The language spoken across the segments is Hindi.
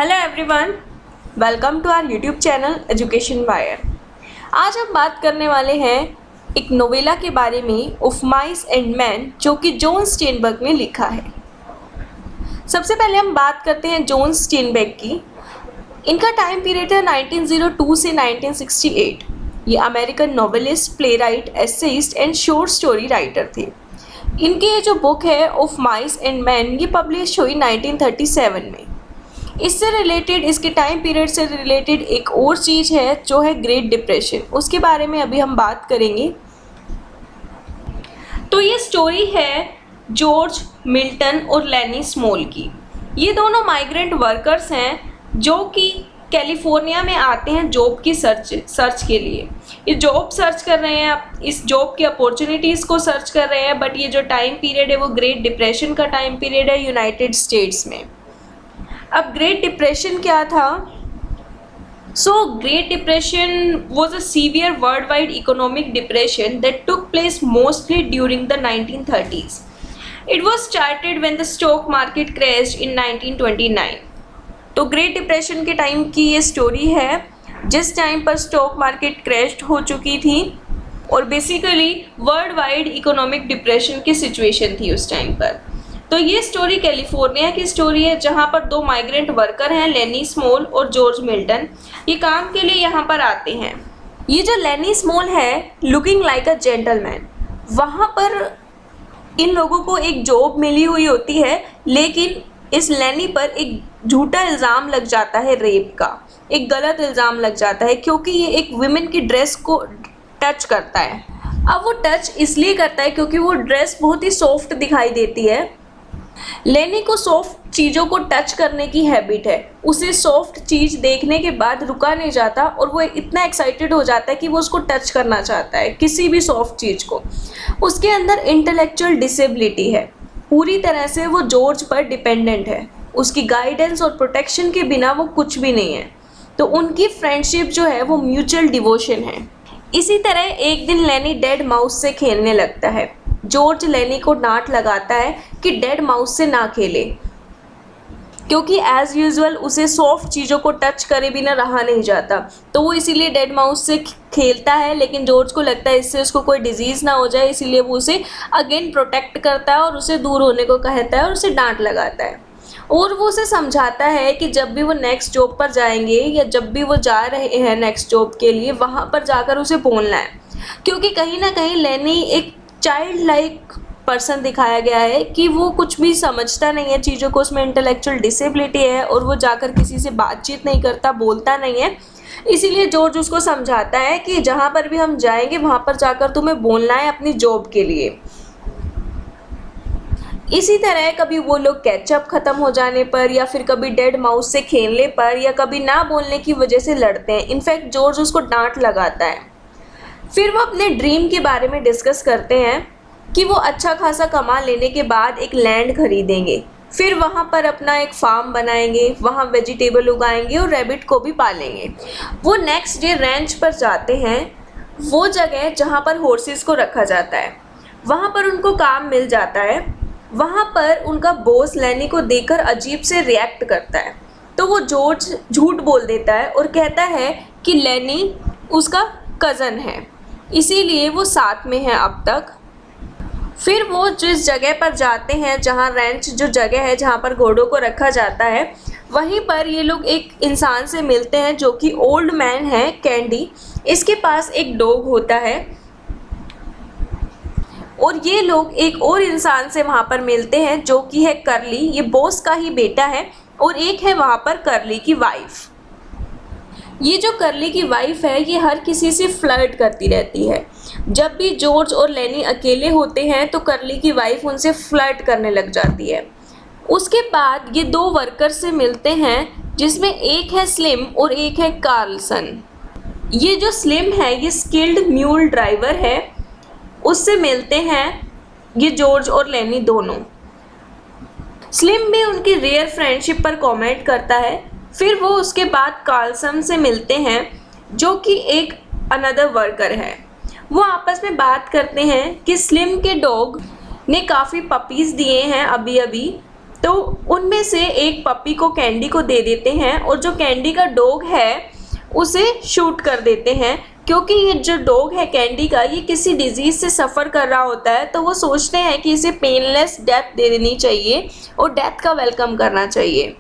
Hello everyone, welcome to our YouTube channel education wire. आज हम बात करने वाले हैं एक नोवेला के बारे में, ऑफ माइस एंड मैन, जो कि जॉन स्टेनबर्ग ने लिखा है। सबसे पहले हम बात करते हैं जॉन स्टेनबर्ग की। इनका टाइम पीरियड है 1902 से 1968। ये American novelist, play right, essayist and short story writer थे। इनकी ये जो बुक है ऑफ माइस एंड मैन, ये पब्लिश हुई 1937 में। इससे रिलेटेड, इसके टाइम पीरियड से रिलेटेड एक और चीज़ है जो है ग्रेट डिप्रेशन। उसके बारे में अभी हम बात करेंगे। तो ये स्टोरी है जॉर्ज मिल्टन और लेनी स्मॉल की। ये दोनों माइग्रेंट वर्कर्स हैं जो कि कैलिफोर्निया में आते हैं जॉब की सर्च के लिए। ये जॉब सर्च कर रहे हैं, इस जॉब की अपॉर्चुनिटीज़ को सर्च कर रहे हैं। बट ये जो टाइम पीरियड है वो ग्रेट डिप्रेशन का टाइम पीरियड है यूनाइटेड स्टेट्स में। अब ग्रेट डिप्रेशन क्या था? Great depression was a severe worldwide economic depression that took place mostly during the 1930s. It was started when the stock market crashed in 1929. तो ग्रेट डिप्रेशन के टाइम की ये स्टोरी है, जिस टाइम पर स्टॉक मार्केट क्रैश हो चुकी थी और basically world wide economic depression की सिचुएशन थी उस टाइम पर। तो ये स्टोरी कैलिफोर्निया की स्टोरी है, जहाँ पर दो माइग्रेंट वर्कर हैं, लेनी स्मॉल और जॉर्ज मिल्टन। ये काम के लिए यहाँ पर आते हैं। ये जो लेनी स्मॉल है, लुकिंग लाइक अ जेंटलमैन, वहाँ पर इन लोगों को एक जॉब मिली हुई होती है, लेकिन इस लेनी पर एक झूठा इल्ज़ाम लग जाता है, रेप का एक गलत इल्ज़ाम लग जाता है, क्योंकि ये एक विमेन की ड्रेस को टच करता है। अब वो टच इसलिए करता है क्योंकि वो ड्रेस बहुत ही सॉफ्ट दिखाई देती है। लेनी को सॉफ्ट चीज़ों को टच करने की हैबिट है। उसे सॉफ्ट चीज़ देखने के बाद रुका नहीं जाता और वो इतना एक्साइटेड हो जाता है कि वो उसको टच करना चाहता है, किसी भी सॉफ्ट चीज़ को। उसके अंदर इंटेलेक्चुअल डिसेबिलिटी है, पूरी तरह से वो जॉर्ज पर डिपेंडेंट है। उसकी गाइडेंस और प्रोटेक्शन के बिना वो कुछ भी नहीं है। तो उनकी फ्रेंडशिप जो है वो म्यूचुअल डिवोशन है। इसी तरह एक दिन लेनी डेड माउस से खेलने लगता है। जॉर्ज लेनी को डांट लगाता है कि डेड माउस से ना खेले, क्योंकि एज़ यूजुअल उसे सॉफ्ट चीज़ों को टच करे बिना रहा नहीं जाता। तो वो इसीलिए डेड माउस से खेलता है, लेकिन जॉर्ज को लगता है इससे उसको कोई डिजीज़ ना हो जाए, इसीलिए वो उसे अगेन प्रोटेक्ट करता है और उसे दूर होने को कहता है और उसे डांट लगाता है। और वो उसे समझाता है कि जब भी वो नेक्स्ट जॉब पर जाएंगे या जब भी वो जा रहे हैं नेक्स्ट जॉब के लिए, वहाँ पर जाकर उसे बोलना है, क्योंकि कहीं ना कहीं लेनी एक चाइल्ड लाइक पर्सन दिखाया गया है कि वो कुछ भी समझता नहीं है चीज़ों को, उसमें इंटेलेक्चुअल डिसेबिलिटी है और वो जाकर किसी से बातचीत नहीं करता, बोलता नहीं है। इसीलिए जॉर्ज उसको समझाता है कि जहाँ पर भी हम जाएंगे वहाँ पर जाकर तुम्हें बोलना है अपनी जॉब के लिए। इसी तरह कभी वो लोग कैचअप ख़त्म हो जाने पर या फिर कभी डेड माउस से खेलने पर या कभी ना बोलने की वजह से लड़ते हैं। इनफैक्ट जॉर्ज उसको डांट लगाता है। फिर वो अपने ड्रीम के बारे में डिस्कस करते हैं कि वो अच्छा खासा कमा लेने के बाद एक लैंड खरीदेंगे, फिर वहाँ पर अपना एक फार्म बनाएंगे, वहाँ वेजिटेबल उगाएंगे और रैबिट को भी पालेंगे। वो नेक्स्ट डे रैंच पर जाते हैं, वो जगह जहाँ पर हॉर्सेस को रखा जाता है। वहाँ पर उनको काम मिल जाता है। वहाँ पर उनका बॉस लेनी को देखकर अजीब से रिएक्ट करता है, तो वो जॉर्ज झूठ बोल देता है और कहता है कि लेनी उसका कज़न है, इसीलिए वो साथ में है अब तक। फिर वो जिस जगह पर जाते हैं, जहाँ रैंच जो जगह है जहाँ पर घोड़ों को रखा जाता है, वहीं पर ये लोग एक इंसान से मिलते हैं जो कि ओल्ड मैन है, कैंडी। इसके पास एक डॉग होता है और ये लोग एक और इंसान से वहाँ पर मिलते हैं जो कि है करली। ये बॉस का ही बेटा है और एक है वहाँ पर करली की वाइफ। ये जो करली की वाइफ है, ये हर किसी से फ्लर्ट करती रहती है। जब भी जॉर्ज और लेनी अकेले होते हैं तो करली की वाइफ उनसे फ्लर्ट करने लग जाती है। उसके बाद ये दो वर्कर से मिलते हैं, जिसमें एक है स्लिम और एक है कार्लसन। ये जो स्लिम है ये स्किल्ड म्यूल ड्राइवर है, उससे मिलते हैं ये जॉर्ज और लेनी दोनों। स्लिम भी उनकी रेयर फ्रेंडशिप पर कमेंट करता है। फिर वो उसके बाद कार्लसन से मिलते हैं जो कि एक अनदर वर्कर है। वो आपस में बात करते हैं कि स्लिम के डॉग ने काफ़ी पपीज़ दिए हैं अभी अभी, तो उनमें से एक पपी को कैंडी को दे देते हैं और जो कैंडी का डॉग है उसे शूट कर देते हैं, क्योंकि ये जो डॉग है कैंडी का, ये किसी डिजीज़ से सफ़र कर रहा होता है। तो वो सोचते हैं कि इसे पेनलेस डेथ दे देनी चाहिए और डेथ का वेलकम करना चाहिए,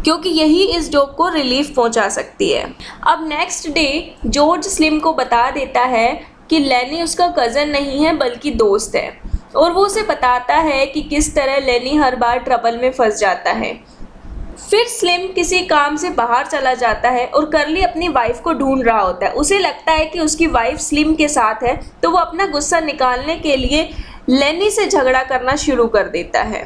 क्योंकि यही इस डॉग को रिलीफ पहुंचा सकती है। अब नेक्स्ट डे जॉर्ज स्लिम को बता देता है कि लेनी उसका कज़न नहीं है बल्कि दोस्त है, और वो उसे बताता है कि किस तरह लेनी हर बार ट्रबल में फंस जाता है। फिर स्लिम किसी काम से बाहर चला जाता है और कर्ली अपनी वाइफ को ढूंढ रहा होता है। उसे लगता है कि उसकी वाइफ स्लिम के साथ है, तो वो अपना गुस्सा निकालने के लिए लेनी से झगड़ा करना शुरू कर देता है।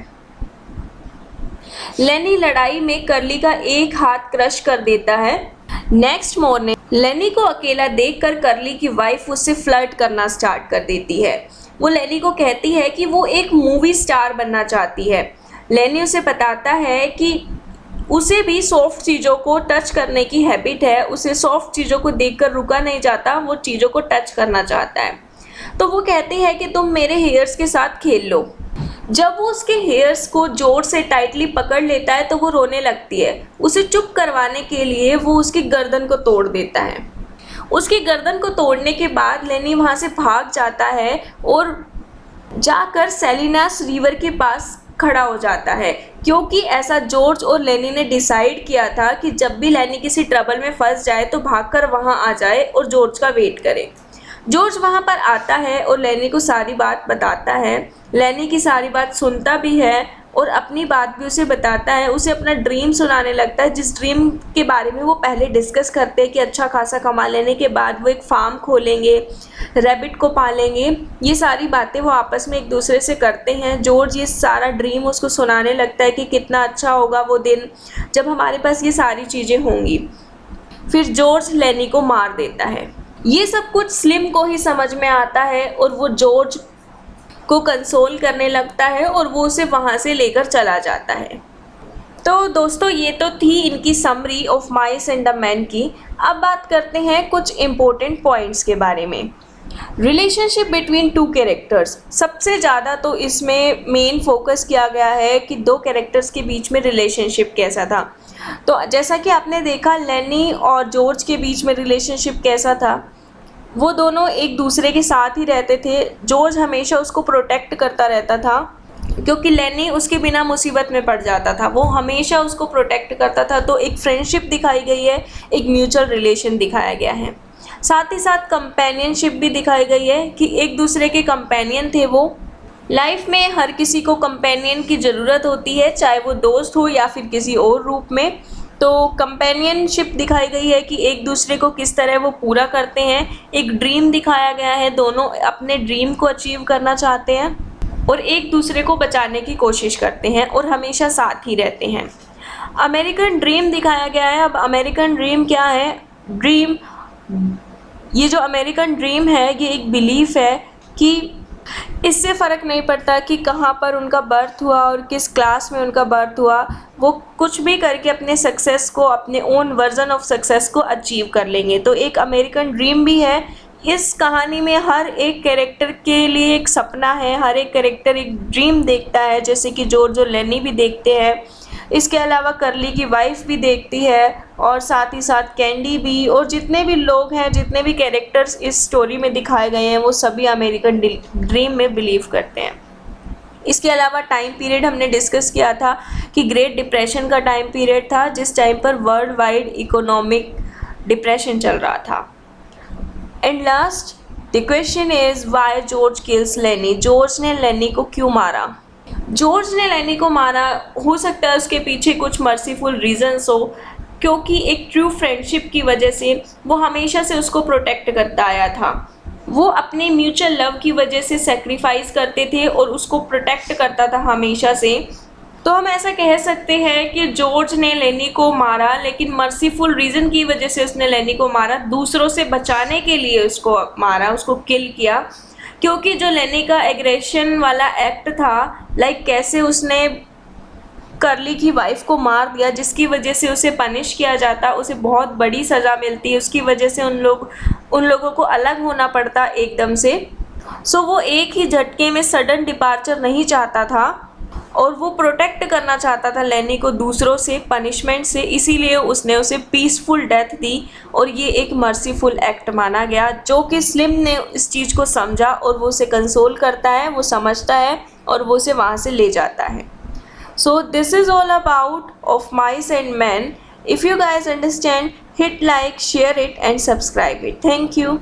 लेनी लड़ाई में कर्ली का एक हाथ क्रश कर देता है। नेक्स्ट मॉर्निंग लेनी को अकेला देखकर कर्ली की वाइफ उससे फ्लर्ट करना स्टार्ट कर देती है। वो लेनी को कहती है कि वो एक मूवी स्टार बनना चाहती है। लेनी उसे बताता है कि उसे भी सॉफ्ट चीज़ों को टच करने की हैबिट है, उसे सॉफ्ट चीज़ों को देखकर रुका नहीं जाता, वो चीज़ों को टच करना चाहता है। तो वो कहती है कि तुम मेरे हेयर्स के साथ खेल लो। जब वो उसके हेयर्स को जोर से टाइटली पकड़ लेता है तो वो रोने लगती है। उसे चुप करवाने के लिए वो उसकी गर्दन को तोड़ देता है। उसकी गर्दन को तोड़ने के बाद लेनी वहाँ से भाग जाता है और जाकर सेलिनास रिवर के पास खड़ा हो जाता है, क्योंकि ऐसा जॉर्ज और लेनी ने डिसाइड किया था कि जब भी लेनी किसी ट्रबल में फंस जाए तो भागकर वहाँ आ जाए और जॉर्ज का वेट करे। जॉर्ज वहाँ पर आता है और लेनी को सारी बात बताता है। लेनी की सारी बात सुनता भी है और अपनी बात भी उसे बताता है। उसे अपना ड्रीम सुनाने लगता है, जिस ड्रीम के बारे में वो पहले डिस्कस करते हैं कि अच्छा खासा कमा लेने के बाद वो एक फार्म खोलेंगे, रैबिट को पालेंगे। ये सारी बातें वो आपस में एक दूसरे से करते हैं। जॉर्ज ये सारा ड्रीम उसको सुनाने लगता है कि कितना अच्छा होगा वो दिन जब हमारे पास ये सारी चीज़ें होंगी। फिर जॉर्ज लेनी को मार देता है। ये सब कुछ स्लिम को ही समझ में आता है और वो जॉर्ज को कंसोल करने लगता है और वो उसे वहाँ से लेकर चला जाता है। तो दोस्तों ये तो थी इनकी summary of mice and the man की। अब बात करते हैं कुछ इम्पोर्टेंट पॉइंट्स के बारे में। रिलेशनशिप बिटवीन टू कैरेक्टर्स, सबसे ज़्यादा तो इसमें मेन फोकस किया गया है कि दो कैरेक्टर्स के बीच में रिलेशनशिप कैसा था। तो जैसा कि आपने देखा लेनी और जॉर्ज के बीच में रिलेशनशिप कैसा था, वो दोनों एक दूसरे के साथ ही रहते थे। जॉर्ज हमेशा उसको प्रोटेक्ट करता रहता था, क्योंकि लेनी उसके बिना मुसीबत में पड़ जाता था, वो हमेशा उसको प्रोटेक्ट करता था। तो एक फ्रेंडशिप दिखाई गई है, एक म्यूचुअल रिलेशन दिखाया गया है। साथ ही साथ कंपेनियनशिप भी दिखाई गई है कि एक दूसरे के कंपेनियन थे वो। लाइफ में हर किसी को कंपेनियन की ज़रूरत होती है, चाहे वो दोस्त हो या फिर किसी और रूप में। तो कंपेनियनशिप दिखाई गई है कि एक दूसरे को किस तरह वो पूरा करते हैं। एक ड्रीम दिखाया गया है, दोनों अपने ड्रीम को अचीव करना चाहते हैं और एक दूसरे को बचाने की कोशिश करते हैं और हमेशा साथ ही रहते हैं। अमेरिकन ड्रीम दिखाया गया है। अब अमेरिकन ड्रीम क्या है? ये जो अमेरिकन ड्रीम है ये एक बिलीफ है कि इससे फ़र्क नहीं पड़ता कि कहाँ पर उनका बर्थ हुआ और किस क्लास में उनका बर्थ हुआ, वो कुछ भी करके अपने सक्सेस को, अपने ओन वर्जन ऑफ सक्सेस को अचीव कर लेंगे। तो एक अमेरिकन ड्रीम भी है। इस कहानी में हर एक कैरेक्टर के लिए एक सपना है, हर एक कैरेक्टर एक ड्रीम देखता है, जैसे कि जॉर्ज और लेनी भी देखते हैं। इसके अलावा कर्ली की वाइफ भी देखती है और साथ ही साथ कैंडी भी, और जितने भी लोग हैं, जितने भी कैरेक्टर्स इस स्टोरी में दिखाए गए हैं, वो सभी अमेरिकन ड्रीम में बिलीव करते हैं। इसके अलावा टाइम पीरियड हमने डिस्कस किया था कि ग्रेट डिप्रेशन का टाइम पीरियड था, जिस टाइम पर वर्ल्ड वाइड इकोनॉमिक डिप्रेशन चल रहा था। And last the question is why George kills लेनी। जॉर्ज ने लेनी को क्यों मारा? जॉर्ज ने लेनी को मारा, हो सकता है उसके पीछे कुछ मर्सीफुल रीजंस हो, क्योंकि एक ट्रू फ्रेंडशिप की वजह से वो हमेशा से उसको प्रोटेक्ट करता आया था। वो अपने म्यूचुअल लव की वजह से सेक्रीफाइस करते थे और उसको प्रोटेक्ट करता था हमेशा से। तो हम ऐसा कह सकते हैं कि जॉर्ज ने लेनी को मारा, लेकिन मर्सीफुल रीज़न की वजह से उसने लेनी को मारा, दूसरों से बचाने के लिए उसको मारा, उसको किल किया। क्योंकि जो लेनी का एग्रेशन वाला एक्ट था, लाइक कैसे उसने कर्ली की वाइफ को मार दिया, जिसकी वजह से उसे पनिश किया जाता, उसे बहुत बड़ी सज़ा मिलती है, उसकी वजह से उन लोगों को अलग होना पड़ता एकदम से। सो वो एक ही झटके में सडन डिपार्चर नहीं चाहता था और वो प्रोटेक्ट करना चाहता था लेनी को दूसरों से, पनिशमेंट से, इसीलिए उसने उसे पीसफुल डेथ दी और ये एक मर्सीफुल एक्ट माना गया, जो कि स्लिम ने इस चीज़ को समझा और वो उसे कंसोल करता है, वो समझता है और वो उसे वहाँ से ले जाता है। So this is all about of mice and man. If you guys understand, hit like, share it and subscribe it. Thank you.